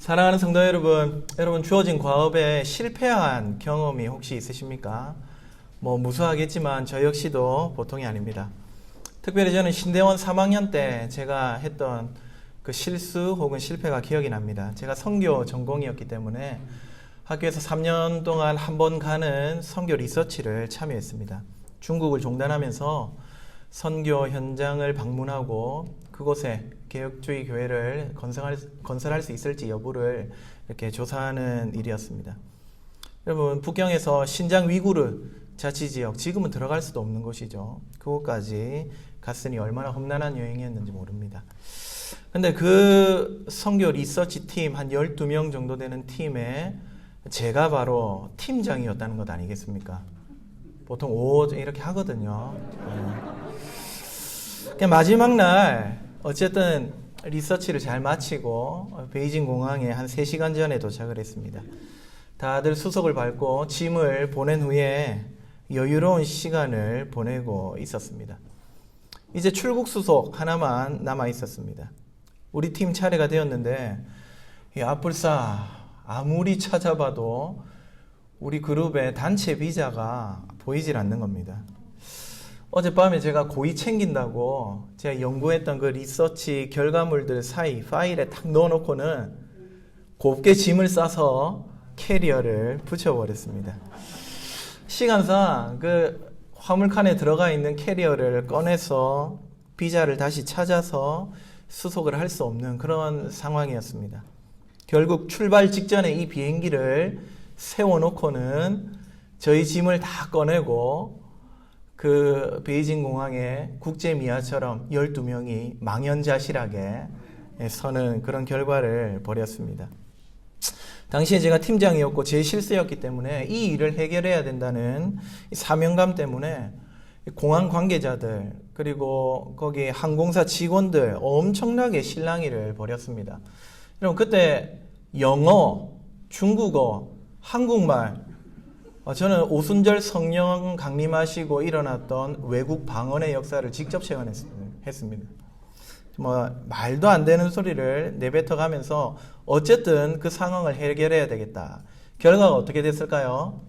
사랑하는 성도 여러분, 주어진 과업에 실패한 경험이 혹시 있으십니까? 무수하겠지만 저 역시도 보통이 아닙니다. 특별히 저는 신대원 3학년 때 제가 했던 그 실수 혹은 실패가 기억이 납니다. 제가 선교 전공이었기 때문에 학교에서 3년 동안 한 번 가는 선교 리서치를 참여했습니다. 중국을 종단하면서 선교 현장을 방문하고 그곳에 개혁주의 교회를 건설할 수 있을지 여부를 이렇게 조사하는 일이었습니다. 여러분, 북경에서 신장 위구르 자치지역, 지금은 들어갈 수도 없는 곳이죠. 그곳까지 갔으니 얼마나 험난한 여행이었는지 모릅니다. 근데 그 선교 리서치 팀 한 12명 정도 되는 팀에 제가 바로 팀장이었다는 것 아니겠습니까? 보통 이렇게 하거든요. 마지막 날 어쨌든 리서치를 잘 마치고 베이징 공항에 한 3시간 전에 도착을 했습니다. 다들 수속을 밟고 짐을 보낸 후에 여유로운 시간을 보내고 있었습니다. 이제 출국 수속 하나만 남아 있었습니다. 우리 팀 차례가 되었는데 앞불사 아무리 찾아봐도 우리 그룹의 단체 비자가 보이질 않는 겁니다. 어젯밤에 제가 고이 챙긴다고 제가 연구했던 그 리서치 결과물들 사이 파일에 탁 넣어놓고는 곱게 짐을 싸서 캐리어를 붙여버렸습니다. 시간상 그 화물칸에 들어가 있는 캐리어를 꺼내서 비자를 다시 찾아서 수속을 할 수 없는 그런 상황이었습니다. 결국 출발 직전에 이 비행기를 세워놓고는 저희 짐을 다 꺼내고 그 베이징 공항에 국제미아처럼 12명이 망연자실하게 서는 그런 결과를 벌였습니다. 당시에 제가 팀장이었고 제 실수였기 때문에 이 일을 해결해야 된다는 사명감 때문에 공항 관계자들 그리고 거기 항공사 직원들 엄청나게 실랑이를 벌였습니다. 여러분, 그때 영어, 중국어, 한국말, 저는 오순절 성령 강림하시고 일어났던 외국 방언의 역사를 직접 체험했습니다. 말도 안 되는 소리를 내뱉어가면서 어쨌든 그 상황을 해결해야 되겠다. 결과가 어떻게 됐을까요?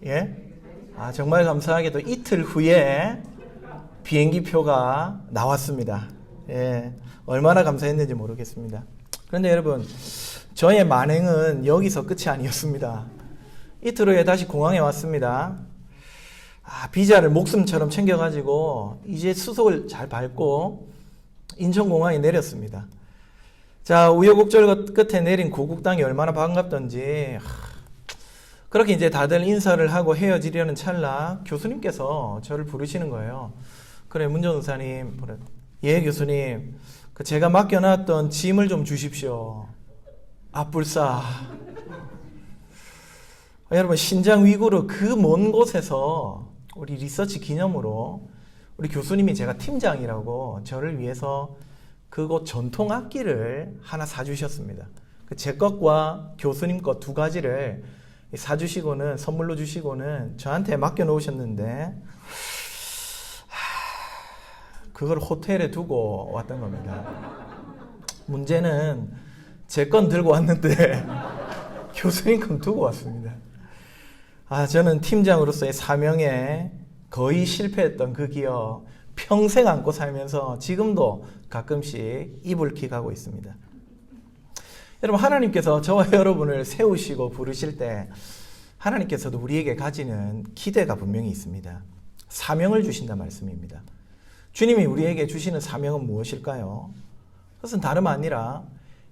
예? 정말 감사하게도 이틀 후에 비행기 표가 나왔습니다. 예, 얼마나 감사했는지 모르겠습니다. 그런데 여러분, 저의 만행은 여기서 끝이 아니었습니다. 이틀 후에 다시 공항에 왔습니다. 비자를 목숨처럼 챙겨가지고 이제 수속을 잘 밟고 인천공항에 내렸습니다. 자, 우여곡절 끝에 내린 고국 땅이 얼마나 반갑던지. 그렇게 이제 다들 인사를 하고 헤어지려는 찰나 교수님께서 저를 부르시는 거예요. 그래, 문전우사님. 예, 교수님. 제가 맡겨놨던 짐을 좀 주십시오. 앞불사. 여러분, 신장 위구르 그 먼 곳에서 우리 리서치 기념으로 우리 교수님이 제가 팀장이라고 저를 위해서 그곳 전통 악기를 하나 사주셨습니다. 제 것과 교수님 것 두 가지를 사주시고는 선물로 주시고는 저한테 맡겨놓으셨는데 그걸 호텔에 두고 왔던 겁니다. 문제는 제 건 들고 왔는데 교수님 건 두고 왔습니다. 저는 팀장으로서의 사명에 거의 실패했던 그 기억 평생 안고 살면서 지금도 가끔씩 이불킥하고 있습니다. 여러분, 하나님께서 저와 여러분을 세우시고 부르실 때 하나님께서도 우리에게 가지는 기대가 분명히 있습니다. 사명을 주신다는 말씀입니다. 주님이 우리에게 주시는 사명은 무엇일까요? 그것은 다름 아니라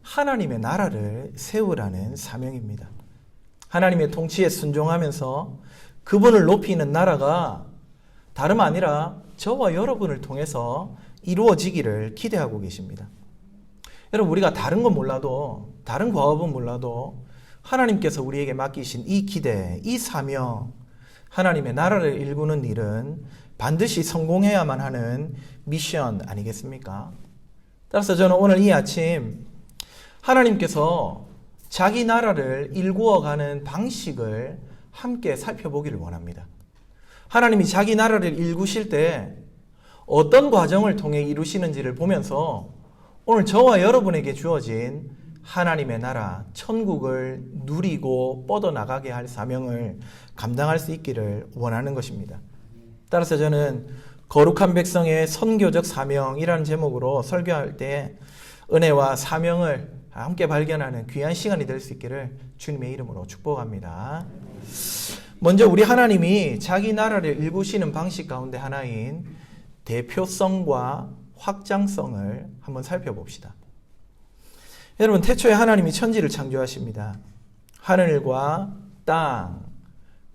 하나님의 나라를 세우라는 사명입니다. 하나님의 통치에 순종하면서 그분을 높이는 나라가 다름 아니라 저와 여러분을 통해서 이루어지기를 기대하고 계십니다. 여러분, 우리가 다른 건 몰라도, 다른 과업은 몰라도 하나님께서 우리에게 맡기신 이 기대, 이 사명, 하나님의 나라를 일구는 일은 반드시 성공해야만 하는 미션 아니겠습니까? 따라서 저는 오늘 이 아침 하나님께서 자기 나라를 일구어가는 방식을 함께 살펴보기를 원합니다. 하나님이 자기 나라를 일구실 때 어떤 과정을 통해 이루시는지를 보면서 오늘 저와 여러분에게 주어진 하나님의 나라, 천국을 누리고 뻗어나가게 할 사명을 감당할 수 있기를 원하는 것입니다. 따라서 저는 거룩한 백성의 선교적 사명이라는 제목으로 설교할 때 은혜와 사명을 함께 발견하는 귀한 시간이 될 수 있기를 주님의 이름으로 축복합니다. 먼저 우리 하나님이 자기 나라를 일구시는 방식 가운데 하나인 대표성과 확장성을 한번 살펴봅시다. 여러분, 태초에 하나님이 천지를 창조하십니다. 하늘과 땅.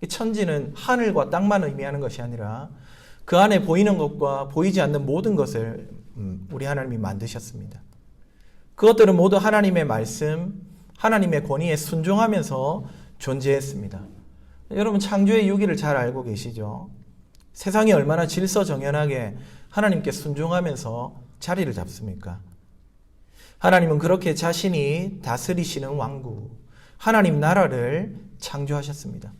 천지는 하늘과 땅만 의미하는 것이 아니라 그 안에 보이는 것과 보이지 않는 모든 것을 우리 하나님이 만드셨습니다. 그것들은 모두 하나님의 말씀, 하나님의 권위에 순종하면서 존재했습니다. 여러분, 창조의 유기를 잘 알고 계시죠? 세상이 얼마나 질서정연하게 하나님께 순종하면서 자리를 잡습니까? 하나님은 그렇게 자신이 다스리시는 왕국, 하나님 나라를 창조하셨습니다.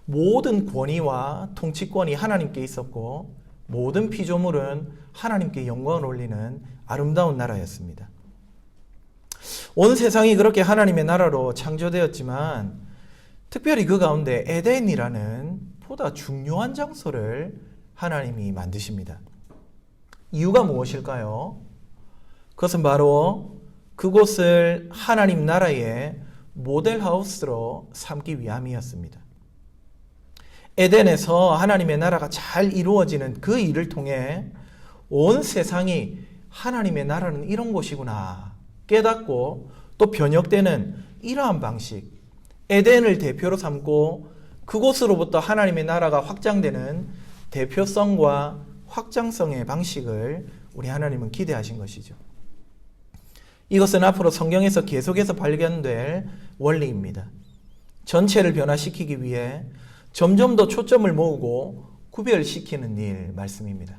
모든 권위와 통치권이 하나님께 있었고 모든 피조물은 하나님께 영광을 올리는 아름다운 나라였습니다. 온 세상이 그렇게 하나님의 나라로 창조되었지만 특별히 그 가운데 에덴이라는 보다 중요한 장소를 하나님이 만드십니다. 이유가 무엇일까요? 그것은 바로 그곳을 하나님 나라의 모델하우스로 삼기 위함이었습니다. 에덴에서 하나님의 나라가 잘 이루어지는 그 일을 통해 온 세상이 하나님의 나라는 이런 곳이구나 깨닫고 또 변혁되는 이러한 방식, 에덴을 대표로 삼고 그곳으로부터 하나님의 나라가 확장되는 대표성과 확장성의 방식을 우리 하나님은 기대하신 것이죠. 이것은 앞으로 성경에서 계속해서 발견될 원리입니다. 전체를 변화시키기 위해 점점 더 초점을 모으고 구별시키는 일 말씀입니다.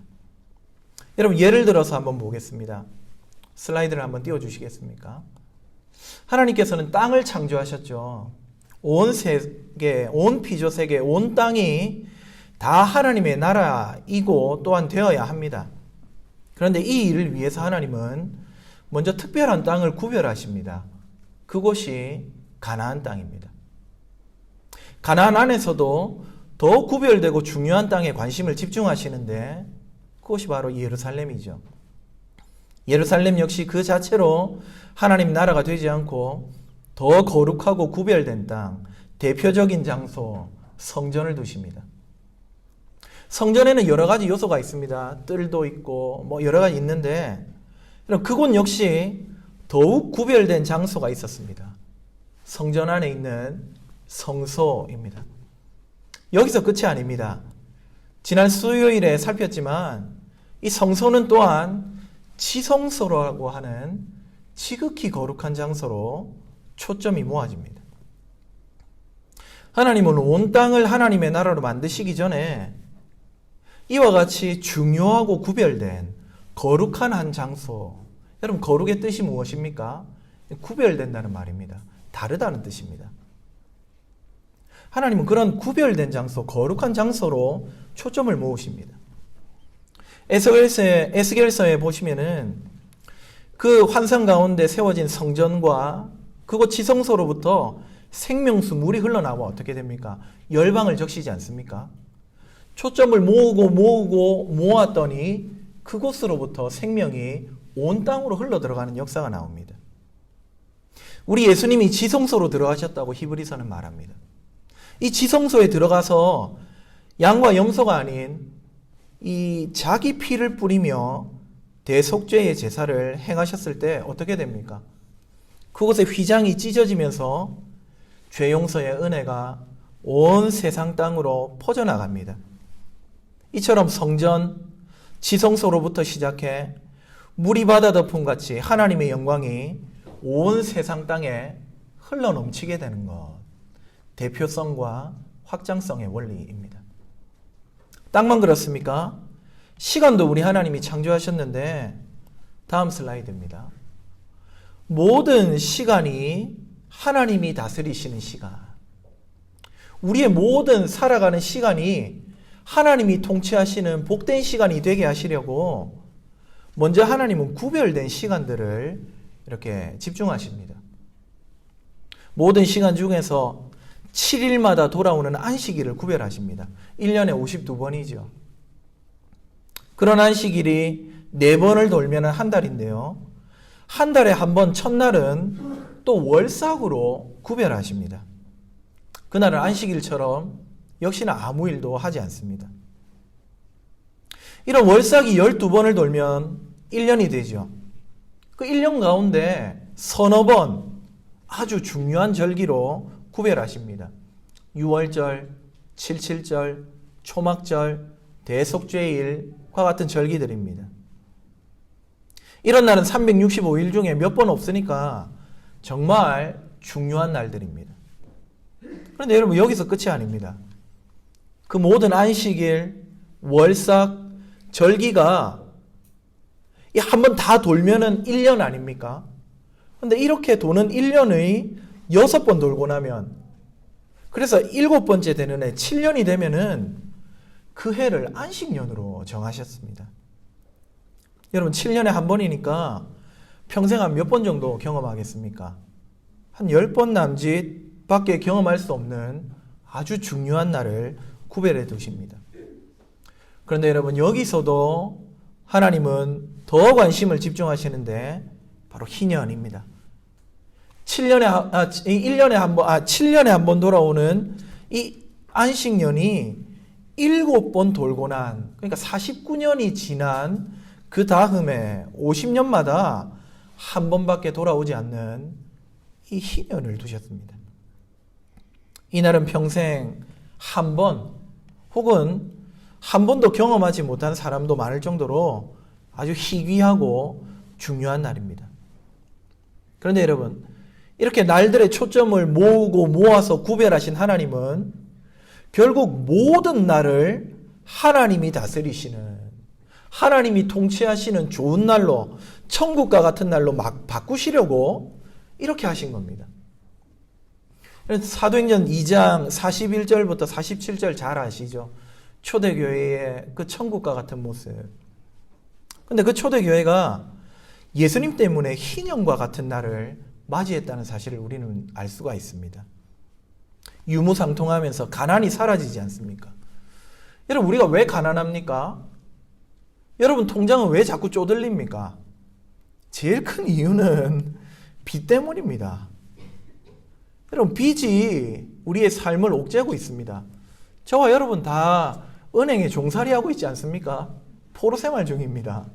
여러분, 예를 들어서 한번 보겠습니다. 슬라이드를 한번 띄워주시겠습니까? 하나님께서는 땅을 창조하셨죠. 온 세계, 온 피조세계, 온 땅이 다 하나님의 나라이고 또한 되어야 합니다. 그런데 이 일을 위해서 하나님은 먼저 특별한 땅을 구별하십니다. 그곳이 가나안 땅입니다. 가나안 안에서도 더 구별되고 중요한 땅에 관심을 집중하시는데 그것이 바로 예루살렘이죠. 예루살렘 역시 그 자체로 하나님 나라가 되지 않고 더 거룩하고 구별된 땅, 대표적인 장소, 성전을 두십니다. 성전에는 여러 가지 요소가 있습니다. 뜰도 있고 여러 가지 있는데 그곳 역시 더욱 구별된 장소가 있었습니다. 성전 안에 있는 성소입니다. 여기서 끝이 아닙니다. 지난 수요일에 살폈지만 이 성소는 또한 지성소라고 하는 지극히 거룩한 장소로 초점이 모아집니다. 하나님은 온 땅을 하나님의 나라로 만드시기 전에 이와 같이 중요하고 구별된 거룩한 한 장소, 여러분 거룩의 뜻이 무엇입니까? 구별된다는 말입니다. 다르다는 뜻입니다. 하나님은 그런 구별된 장소, 거룩한 장소로 초점을 모으십니다. 에스겔서에 보시면은 그 환상 가운데 세워진 성전과 그곳 지성소로부터 생명수 물이 흘러나와 어떻게 됩니까? 열방을 적시지 않습니까? 초점을 모으고 모았더니 그곳으로부터 생명이 온 땅으로 흘러 들어가는 역사가 나옵니다. 우리 예수님이 지성소로 들어가셨다고 히브리서는 말합니다. 이 지성소에 들어가서 양과 염소가 아닌 이 자기 피를 뿌리며 대속죄의 제사를 행하셨을 때 어떻게 됩니까? 그곳에 휘장이 찢어지면서 죄 용서의 은혜가 온 세상 땅으로 퍼져나갑니다. 이처럼 성전, 지성소로부터 시작해 물이 바다 덮음같이 하나님의 영광이 온 세상 땅에 흘러넘치게 되는 것, 대표성과 확장성의 원리입니다. 땅만 그렇습니까? 시간도 우리 하나님이 창조하셨는데 다음 슬라이드입니다. 모든 시간이 하나님이 다스리시는 시간, 우리의 모든 살아가는 시간이 하나님이 통치하시는 복된 시간이 되게 하시려고 먼저 하나님은 구별된 시간들을 이렇게 집중하십니다. 모든 시간 중에서 7일마다 돌아오는 안식일을 구별하십니다. 1년에 52번이죠. 그런 안식일이 4번을 돌면 한 달인데요. 한 달에 한 번 첫날은 또 월삭으로 구별하십니다. 그날은 안식일처럼 역시나 아무 일도 하지 않습니다. 이런 월삭이 12번을 돌면 1년이 되죠. 그 1년 가운데 서너 번 아주 중요한 절기로 구별하십니다. 유월절, 칠칠절, 초막절, 대속죄일과 같은 절기들입니다. 이런 날은 365일 중에 몇 번 없으니까 정말 중요한 날들입니다. 그런데 여러분, 여기서 끝이 아닙니다. 그 모든 안식일, 월삭, 절기가 한 번 다 돌면은 1년 아닙니까? 그런데 이렇게 도는 1년의 6번 돌고 나면, 그래서 7번째 되는 해 7년이 되면은 그 해를 안식년으로 정하셨습니다. 여러분, 7년에 한 번이니까 평생 한 몇 번 정도 경험하겠습니까? 한 10번 남짓 밖에 경험할 수 없는 아주 중요한 날을 구별해 두십니다. 그런데 여러분, 여기서도 하나님은 더 관심을 집중하시는데 바로 희년입니다. 7년에 한 번 돌아오는 이 안식년이 7번 돌고 난, 그러니까 49년이 지난 그 다음에 50년마다 한 번밖에 돌아오지 않는 이 희년을 두셨습니다. 이날은 평생 한 번, 혹은 한 번도 경험하지 못한 사람도 많을 정도로 아주 희귀하고 중요한 날입니다. 그런데 여러분, 이렇게 날들의 초점을 모으고 모아서 구별하신 하나님은 결국 모든 날을 하나님이 다스리시는, 하나님이 통치하시는 좋은 날로, 천국과 같은 날로 막 바꾸시려고 이렇게 하신 겁니다. 사도행전 2장 41절부터 47절 잘 아시죠? 초대교회의 그 천국과 같은 모습. 근데 그 초대교회가 예수님 때문에 희년과 같은 날을 맞이했다는 사실을 우리는 알 수가 있습니다. 유무상통하면서 가난이 사라지지 않습니까? 여러분, 우리가 왜 가난합니까? 여러분, 통장은 왜 자꾸 쪼들립니까? 제일 큰 이유는 빚 때문입니다. 여러분, 빚이 우리의 삶을 옥죄고 있습니다. 저와 여러분 다 은행에 종살이하고 있지 않습니까? 포로생활 중입니다.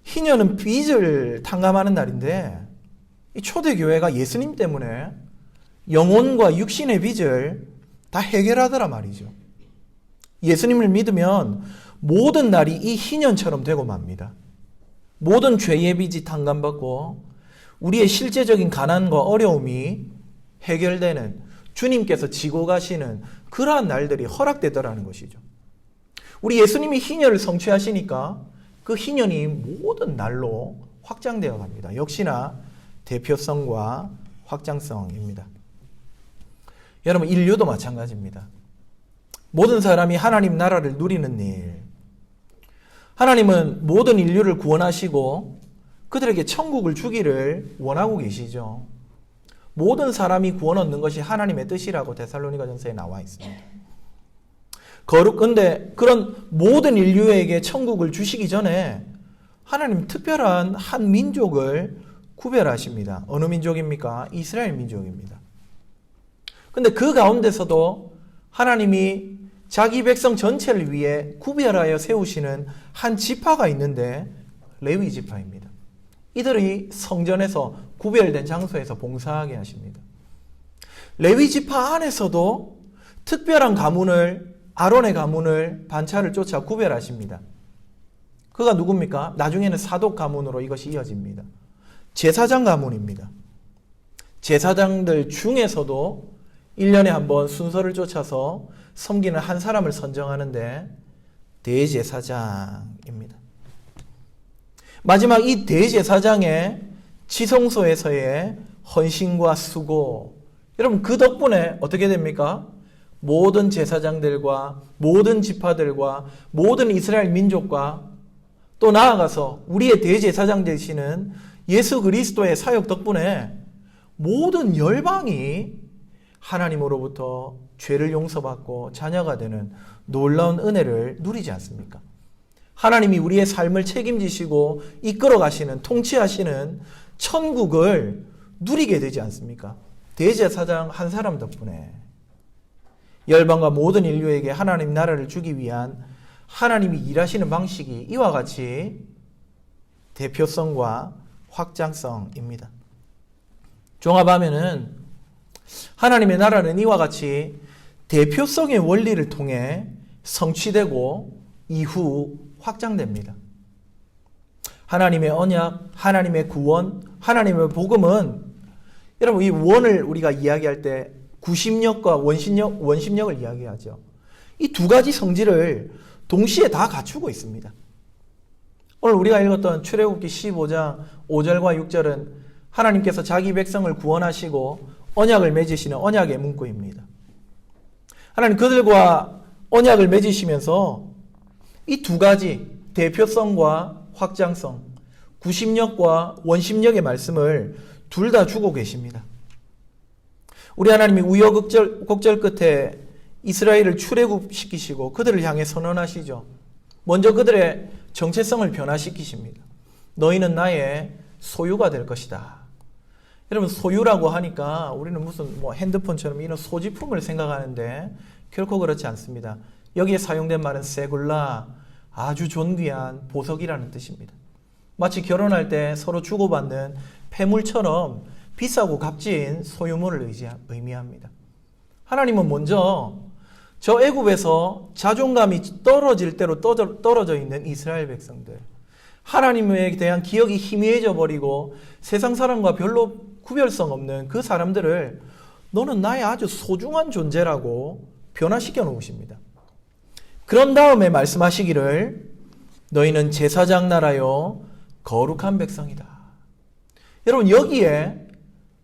희년은 빚을 탕감하는 날인데, 이 초대교회가 예수님 때문에 영혼과 육신의 빚을 다 해결하더라 말이죠. 예수님을 믿으면 모든 날이 이 희년처럼 되고 맙니다. 모든 죄의 빚이 탕감받고 우리의 실제적인 가난과 어려움이 해결되는, 주님께서 지고 가시는 그러한 날들이 허락되더라는 것이죠. 우리 예수님이 희년을 성취하시니까 그 희년이 모든 날로 확장되어 갑니다. 역시나 대표성과 확장성입니다. 여러분, 인류도 마찬가지입니다. 모든 사람이 하나님 나라를 누리는 일, 하나님은 모든 인류를 구원하시고 그들에게 천국을 주기를 원하고 계시죠. 모든 사람이 구원 얻는 것이 하나님의 뜻이라고 데살로니가전서에 나와 있습니다. 그런데 그런 모든 인류에게 천국을 주시기 전에 하나님 특별한 한 민족을 구별하십니다. 어느 민족입니까? 이스라엘 민족입니다. 근데 그 가운데서도 하나님이 자기 백성 전체를 위해 구별하여 세우시는 한 지파가 있는데 레위 지파입니다. 이들이 성전에서 구별된 장소에서 봉사하게 하십니다. 레위 지파 안에서도 특별한 가문을, 아론의 가문을 반차를 쫓아 구별하십니다. 그가 누굽니까? 나중에는 사독 가문으로 이것이 이어집니다. 제사장 가문입니다. 제사장들 중에서도 1년에 한 번 순서를 쫓아서 섬기는 한 사람을 선정하는데 대제사장입니다. 마지막 이 대제사장의 지성소에서의 헌신과 수고, 여러분 그 덕분에 어떻게 됩니까? 모든 제사장들과 모든 지파들과 모든 이스라엘 민족과 또 나아가서 우리의 대제사장 되시는 예수 그리스도의 사역 덕분에 모든 열방이 하나님으로부터 죄를 용서받고 자녀가 되는 놀라운 은혜를 누리지 않습니까? 하나님이 우리의 삶을 책임지시고 이끌어 가시는, 통치하시는 천국을 누리게 되지 않습니까? 대제사장 한 사람 덕분에 열방과 모든 인류에게 하나님 나라를 주기 위한 하나님이 일하시는 방식이 이와 같이 대표성과 확장성입니다. 종합하면은 하나님의 나라는 이와 같이 대표성의 원리를 통해 성취되고 이후 확장됩니다. 하나님의 언약, 하나님의 구원, 하나님의 복음은 여러분 이 원을 우리가 이야기할 때 구심력과 원심력을 이야기하죠. 이 두 가지 성질을 동시에 다 갖추고 있습니다. 오늘 우리가 읽었던 출애굽기 15장 5절과 6절은 하나님께서 자기 백성을 구원하시고 언약을 맺으시는 언약의 문구입니다. 하나님 그들과 언약을 맺으시면서 이 두 가지 대표성과 확장성, 구심력과 원심력의 말씀을 둘 다 주고 계십니다. 우리 하나님이 우여곡절 끝에 이스라엘을 출애굽시키시고 그들을 향해 선언하시죠. 먼저 그들의 정체성을 변화시키십니다. 너희는 나의 소유가 될 것이다. 여러분 소유라고 하니까 우리는 무슨 핸드폰처럼 이런 소지품을 생각하는데 결코 그렇지 않습니다. 여기에 사용된 말은 세굴라, 아주 존귀한 보석이라는 뜻입니다. 마치 결혼할 때 서로 주고받는 폐물처럼 비싸고 값진 소유물을 의미합니다. 하나님은 먼저 저 애굽에서 자존감이 떨어질 대로 떨어져 있는 이스라엘 백성들, 하나님에 대한 기억이 희미해져 버리고 세상 사람과 별로 구별성 없는 그 사람들을 너는 나의 아주 소중한 존재라고 변화시켜 놓으십니다. 그런 다음에 말씀하시기를 너희는 제사장 나라요 거룩한 백성이다. 여러분 여기에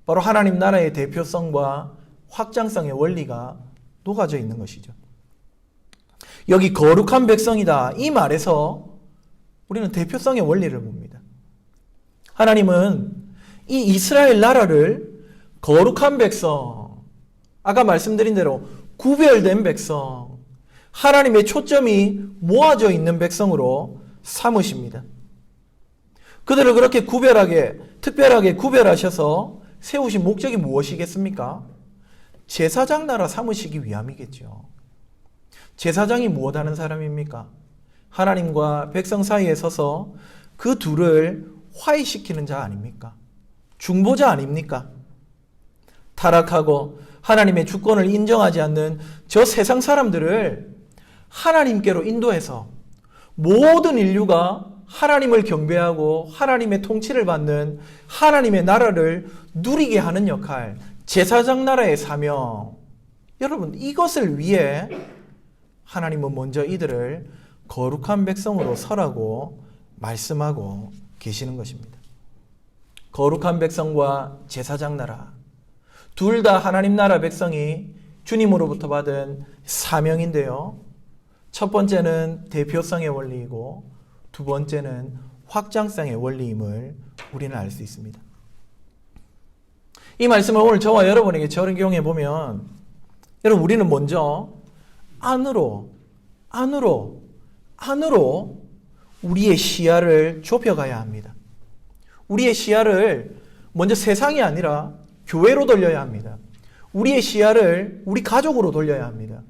바로 하나님 나라의 대표성과 확장성의 원리가 녹아져 있는 것이죠. 여기 거룩한 백성이다. 이 말에서 우리는 대표성의 원리를 봅니다. 하나님은 이 이스라엘 나라를 거룩한 백성, 아까 말씀드린 대로 구별된 백성, 하나님의 초점이 모아져 있는 백성으로 삼으십니다. 그들을 그렇게 특별하게 구별하셔서 세우신 목적이 무엇이겠습니까? 제사장 나라 삼으시기 위함이겠죠. 제사장이 무엇하는 사람입니까? 하나님과 백성 사이에 서서 그 둘을 화해시키는 자 아닙니까? 중보자 아닙니까? 타락하고 하나님의 주권을 인정하지 않는 저 세상 사람들을 하나님께로 인도해서 모든 인류가 하나님을 경배하고 하나님의 통치를 받는 하나님의 나라를 누리게 하는 역할, 제사장 나라의 사명. 여러분 이것을 위해 하나님은 먼저 이들을 거룩한 백성으로 설하고 말씀하고 계시는 것입니다. 거룩한 백성과 제사장 나라, 둘 다 하나님 나라 백성이 주님으로부터 받은 사명인데요. 첫 번째는 대표성의 원리이고 두 번째는 확장성의 원리임을 우리는 알 수 있습니다. 이 말씀을 오늘 저와 여러분에게 적용해 보면 여러분 우리는 먼저 안으로 우리의 시야를 좁혀가야 합니다. 우리의 시야를 먼저 세상이 아니라 교회로 돌려야 합니다. 우리의 시야를 우리 가족으로 돌려야 합니다.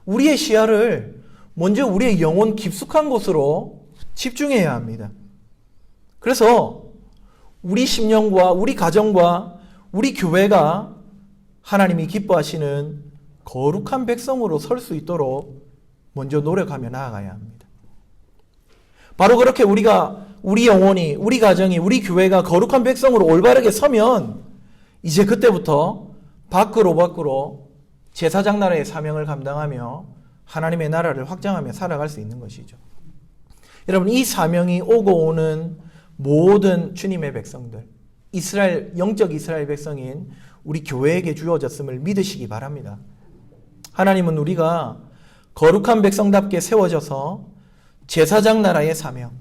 우리의 시야를 먼저 우리의 영혼 깊숙한 곳으로 집중해야 합니다. 그래서 우리 심령과 우리 가정과 우리 교회가 하나님이 기뻐하시는 거룩한 백성으로 설 수 있도록 먼저 노력하며 나아가야 합니다. 바로 그렇게 우리 영혼이, 우리 가정이, 우리 교회가 거룩한 백성으로 올바르게 서면 이제 그때부터 밖으로 제사장 나라의 사명을 감당하며 하나님의 나라를 확장하며 살아갈 수 있는 것이죠. 여러분 이 사명이 오고 오는 모든 주님의 백성들, 영적 이스라엘 백성인 우리 교회에게 주어졌음을 믿으시기 바랍니다. 하나님은 우리가 거룩한 백성답게 세워져서 제사장 나라의 사명,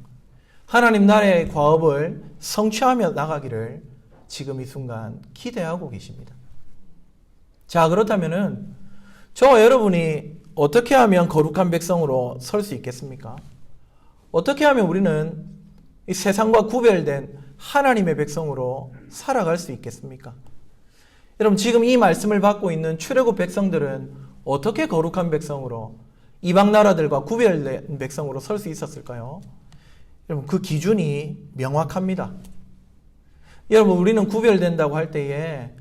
하나님 나라의 과업을 성취하며 나가기를 지금 이 순간 기대하고 계십니다. 자, 그렇다면은 저와 여러분이 어떻게 하면 거룩한 백성으로 설 수 있겠습니까? 어떻게 하면 우리는 이 세상과 구별된 하나님의 백성으로 살아갈 수 있겠습니까? 여러분, 지금 이 말씀을 받고 있는 출애굽 백성들은 어떻게 거룩한 백성으로, 이방 나라들과 구별된 백성으로 설 수 있었을까요? 여러분, 그 기준이 명확합니다. 여러분, 우리는 구별된다고 할 때에,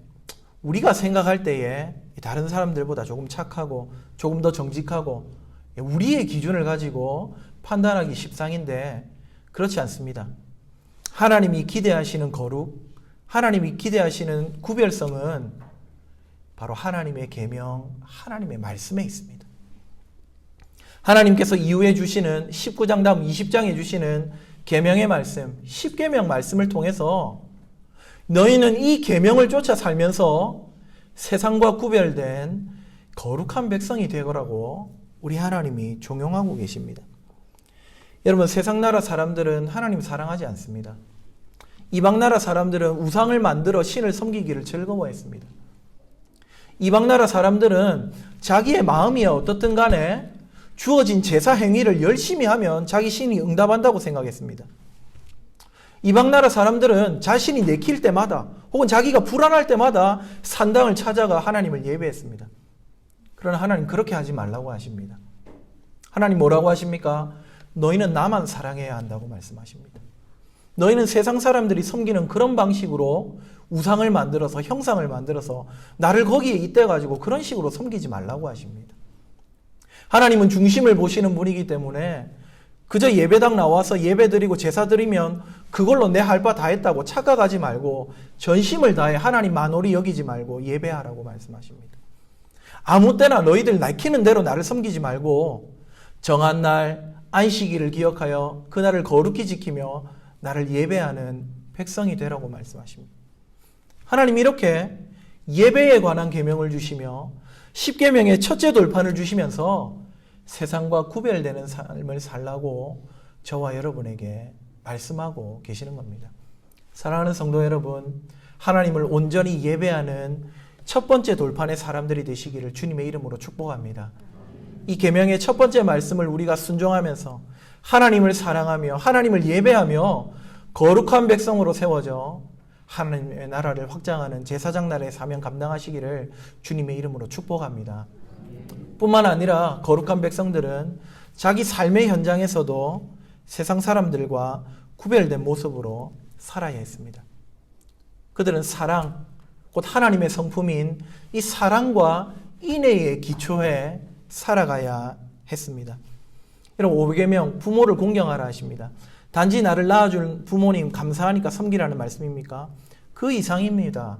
우리가 생각할 때에 다른 사람들보다 조금 착하고 조금 더 정직하고 우리의 기준을 가지고 판단하기 십상인데 그렇지 않습니다. 하나님이 기대하시는 거룩, 하나님이 기대하시는 구별성은 바로 하나님의 계명, 하나님의 말씀에 있습니다. 하나님께서 이후에 주시는 19장 다음 20장에 주시는 계명의 말씀, 10계명 말씀을 통해서 너희는 이 계명을 쫓아 살면서 세상과 구별된 거룩한 백성이 되거라고 우리 하나님이 종용하고 계십니다. 여러분, 세상 나라 사람들은 하나님 사랑하지 않습니다. 이방 나라 사람들은 우상을 만들어 신을 섬기기를 즐거워했습니다. 이방 나라 사람들은 자기의 마음이 어떻든 간에 주어진 제사 행위를 열심히 하면 자기 신이 응답한다고 생각했습니다. 이방 나라 사람들은 자신이 내킬 때마다 혹은 자기가 불안할 때마다 산당을 찾아가 하나님을 예배했습니다. 그러나 하나님 그렇게 하지 말라고 하십니다. 하나님 뭐라고 하십니까? 너희는 나만 사랑해야 한다고 말씀하십니다. 너희는 세상 사람들이 섬기는 그런 방식으로 우상을 만들어서 형상을 만들어서 나를 거기에 잇대가지고 그런 식으로 섬기지 말라고 하십니다. 하나님은 중심을 보시는 분이기 때문에 그저 예배당 나와서 예배 드리고 제사 드리면 그걸로 내 할 바 다 했다고 착각하지 말고 전심을 다해 하나님 만홀히 여기지 말고 예배하라고 말씀하십니다. 아무 때나 너희들 날키는 대로 나를 섬기지 말고 정한 날 안식일을 기억하여 그날을 거룩히 지키며 나를 예배하는 백성이 되라고 말씀하십니다. 하나님 이렇게 예배에 관한 계명을 주시며 10계명의 첫째 돌판을 주시면서 세상과 구별되는 삶을 살라고 저와 여러분에게 말씀하고 계시는 겁니다. 사랑하는 성도 여러분, 하나님을 온전히 예배하는 첫 번째 돌판의 사람들이 되시기를 주님의 이름으로 축복합니다. 이 계명의 첫 번째 말씀을 우리가 순종하면서 하나님을 사랑하며 하나님을 예배하며 거룩한 백성으로 세워져 하나님의 나라를 확장하는 제사장 나라의 사명 감당하시기를 주님의 이름으로 축복합니다. 뿐만 아니라 거룩한 백성들은 자기 삶의 현장에서도 세상 사람들과 구별된 모습으로 살아야 했습니다. 그들은 사랑, 곧 하나님의 성품인 이 사랑과 인애의 기초에 살아가야 했습니다. 여러분, 5계명 부모를 공경하라 하십니다. 단지 나를 낳아준 부모님 감사하니까 섬기라는 말씀입니까? 그 이상입니다.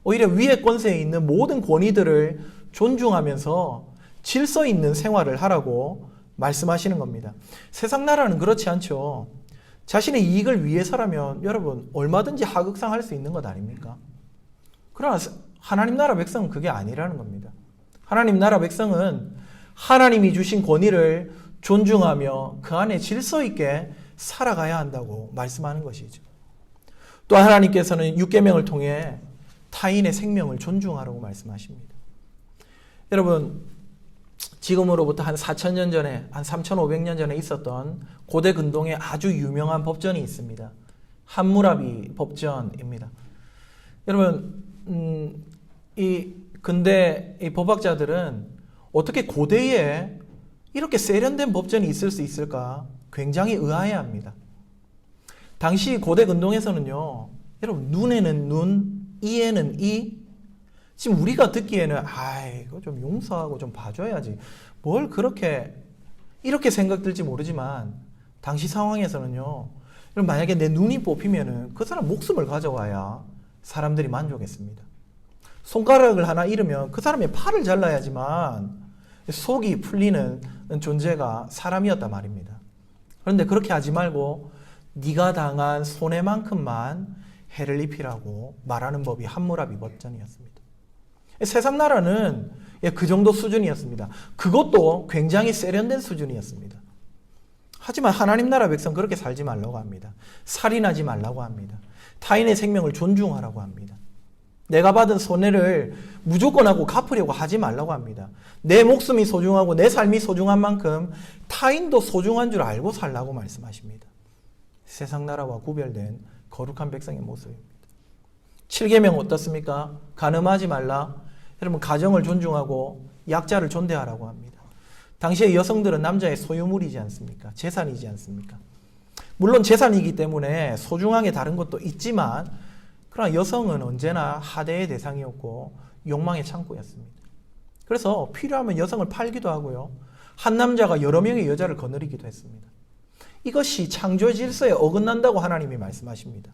오히려 위의 권세에 있는 모든 권위들을 존중하면서 질서 있는 생활을 하라고 말씀하시는 겁니다. 세상 나라는 그렇지 않죠. 자신의 이익을 위해서라면 여러분 얼마든지 하극상할 수 있는 것 아닙니까? 그러나 하나님 나라 백성은 그게 아니라는 겁니다. 하나님 나라 백성은 하나님이 주신 권위를 존중하며 그 안에 질서 있게 살아가야 한다고 말씀하는 것이죠. 또 하나님께서는 6계명을 통해 타인의 생명을 존중하라고 말씀하십니다. 여러분, 지금으로부터 한 4,000년 전에, 한 3,500년 전에 있었던 고대 근동에 아주 유명한 법전이 있습니다. 함무라비 법전입니다. 여러분, 이 근대 이 법학자들은 어떻게 고대에 이렇게 세련된 법전이 있을 수 있을까 굉장히 의아해합니다. 당시 고대 근동에서는요, 여러분 눈에는 눈, 이에는 이. 지금 우리가 듣기에는 이거 좀 용서하고 좀 봐줘야지. 뭘 그렇게 이렇게 생각 들지 모르지만 당시 상황에서는요, 만약에 내 눈이 뽑히면은 그 사람 목숨을 가져와야 사람들이 만족했습니다. 손가락을 하나 잃으면 그 사람의 팔을 잘라야지만 속이 풀리는 존재가 사람이었단 말입니다. 그런데 그렇게 하지 말고 네가 당한 손해만큼만 해를 입히라고 말하는 법이 함무라비 법전이었습니다. 세상 나라는 그 정도 수준이었습니다. 그것도 굉장히 세련된 수준이었습니다. 하지만 하나님 나라 백성 그렇게 살지 말라고 합니다. 살인하지 말라고 합니다. 타인의 생명을 존중하라고 합니다. 내가 받은 손해를 무조건 하고 갚으려고 하지 말라고 합니다. 내 목숨이 소중하고 내 삶이 소중한 만큼 타인도 소중한 줄 알고 살라고 말씀하십니다. 세상 나라와 구별된 거룩한 백성의 모습입니다. 7계명 어떻습니까? 간음하지 말라. 여러분, 가정을 존중하고 약자를 존대하라고 합니다. 당시의 여성들은 남자의 소유물이지 않습니까? 재산이지 않습니까? 물론 재산이기 때문에 소중하게 다른 것도 있지만, 그러나 여성은 언제나 하대의 대상이었고 욕망의 창고였습니다. 그래서 필요하면 여성을 팔기도 하고요, 한 남자가 여러 명의 여자를 거느리기도 했습니다. 이것이 창조 질서에 어긋난다고 하나님이 말씀하십니다.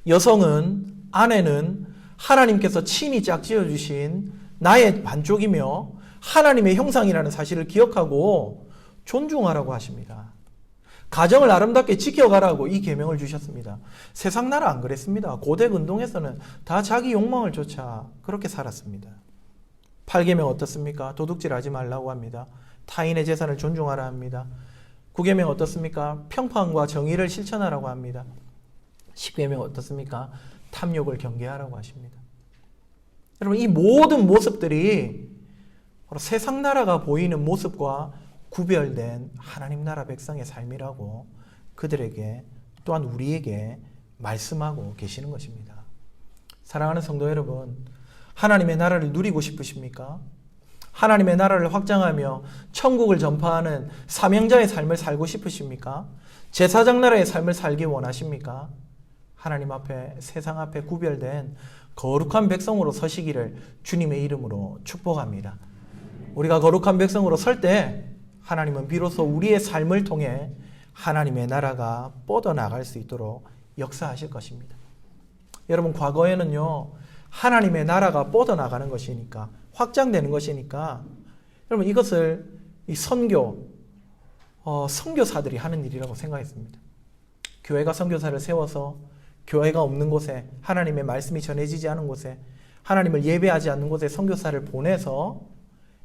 여성은, 아내는 하나님께서 친히 짝지어 주신 나의 반쪽이며 하나님의 형상이라는 사실을 기억하고 존중하라고 하십니다. 가정을 아름답게 지켜가라고 이 계명을 주셨습니다. 세상 나라 안 그랬습니다. 고대 근동에서는 다 자기 욕망을 쫓아 그렇게 살았습니다. 8계명 어떻습니까? 도둑질하지 말라고 합니다. 타인의 재산을 존중하라 합니다. 9계명 어떻습니까? 평판과 정의를 실천하라고 합니다. 10계명 어떻습니까? 탐욕을 경계하라고 하십니다. 여러분, 이 모든 모습들이 바로 세상 나라가 보이는 모습과 구별된 하나님 나라 백성의 삶이라고 그들에게, 또한 우리에게 말씀하고 계시는 것입니다. 사랑하는 성도 여러분, 하나님의 나라를 누리고 싶으십니까? 하나님의 나라를 확장하며 천국을 전파하는 사명자의 삶을 살고 싶으십니까? 제사장 나라의 삶을 살기 원하십니까? 하나님 앞에, 세상 앞에 구별된 거룩한 백성으로 서시기를 주님의 이름으로 축복합니다. 우리가 거룩한 백성으로 설 때 하나님은 비로소 우리의 삶을 통해 하나님의 나라가 뻗어나갈 수 있도록 역사하실 것입니다. 여러분, 과거에는요, 하나님의 나라가 뻗어나가는 것이니까, 확장되는 것이니까, 여러분, 이것을 이 선교사들이 하는 일이라고 생각했습니다. 교회가 선교사를 세워서 교회가 없는 곳에, 하나님의 말씀이 전해지지 않은 곳에, 하나님을 예배하지 않는 곳에 선교사를 보내서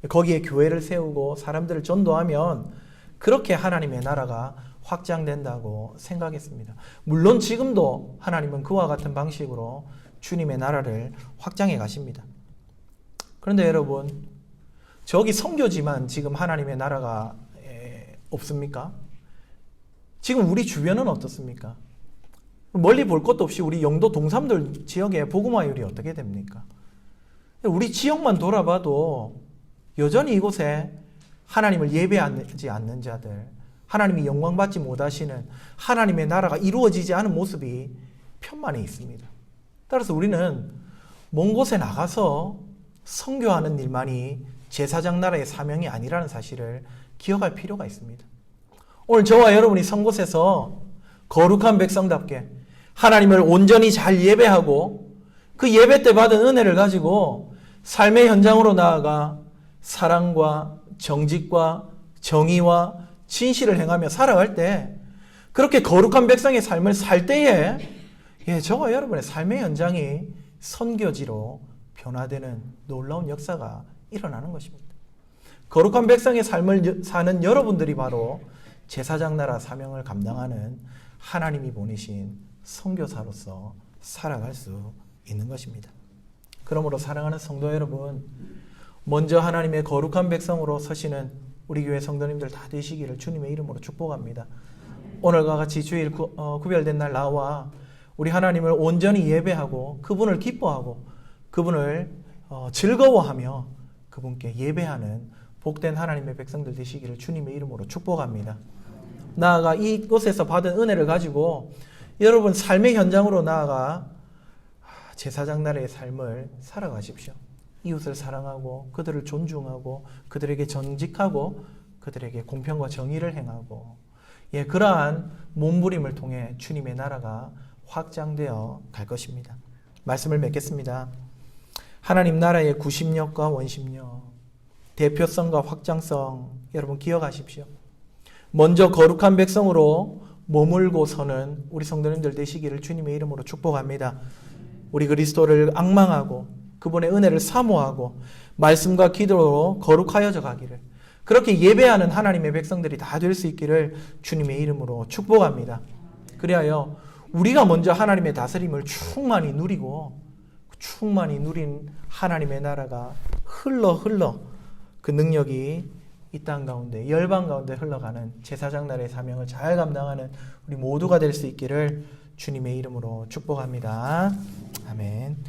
거기에 교회를 세우고 사람들을 전도하면 그렇게 하나님의 나라가 확장된다고 생각했습니다. 물론 지금도 하나님은 그와 같은 방식으로 주님의 나라를 확장해 가십니다. 그런데 여러분, 저기 선교지만 지금 하나님의 나라가 없습니까? 지금 우리 주변은 어떻습니까? 멀리 볼 것도 없이 우리 영도 동삼돌 지역의 복음화율이 어떻게 됩니까? 우리 지역만 돌아봐도 여전히 이곳에 하나님을 예배하지 않는 자들, 하나님이 영광받지 못하시는, 하나님의 나라가 이루어지지 않은 모습이 편만에 있습니다. 따라서 우리는 먼 곳에 나가서 선교하는 일만이 제사장 나라의 사명이 아니라는 사실을 기억할 필요가 있습니다. 오늘 저와 여러분이 선 곳에서 거룩한 백성답게 하나님을 온전히 잘 예배하고 그 예배 때 받은 은혜를 가지고 삶의 현장으로 나아가 사랑과 정직과 정의와 진실을 행하며 살아갈 때, 그렇게 거룩한 백성의 삶을 살 때에 저와 여러분의 삶의 현장이 선교지로 변화되는 놀라운 역사가 일어나는 것입니다. 거룩한 백성의 삶을 사는 여러분들이 바로 제사장 나라 사명을 감당하는 하나님이 보내신 선교사로서 살아갈 수 있는 것입니다. 그러므로 사랑하는 성도 여러분, 먼저 하나님의 거룩한 백성으로 서시는 우리 교회 성도님들 다 되시기를 주님의 이름으로 축복합니다. 오늘과 같이 주일 구별된 날 나와 우리 하나님을 온전히 예배하고 그분을 기뻐하고 그분을 즐거워하며 그분께 예배하는 복된 하나님의 백성들 되시기를 주님의 이름으로 축복합니다. 나아가 이곳에서 받은 은혜를 가지고 여러분 삶의 현장으로 나아가 제사장 나라의 삶을 살아가십시오. 이웃을 사랑하고 그들을 존중하고 그들에게 정직하고 그들에게 공평과 정의를 행하고, 그러한 몸부림을 통해 주님의 나라가 확장되어 갈 것입니다. 말씀을 맺겠습니다. 하나님 나라의 구심력과 원심력, 대표성과 확장성 여러분 기억하십시오. 먼저 거룩한 백성으로 머물고서는 우리 성도님들 되시기를 주님의 이름으로 축복합니다. 우리 그리스도를 앙망하고 그분의 은혜를 사모하고 말씀과 기도로 거룩하여져 가기를, 그렇게 예배하는 하나님의 백성들이 다 될 수 있기를 주님의 이름으로 축복합니다. 그리하여 우리가 먼저 하나님의 다스림을 충만히 누리고 충만히 누린 하나님의 나라가 흘러 그 능력이 이 땅 가운데 열방 가운데 흘러가는 제사장 나라의 사명을 잘 감당하는 우리 모두가 될 수 있기를 주님의 이름으로 축복합니다. 아멘.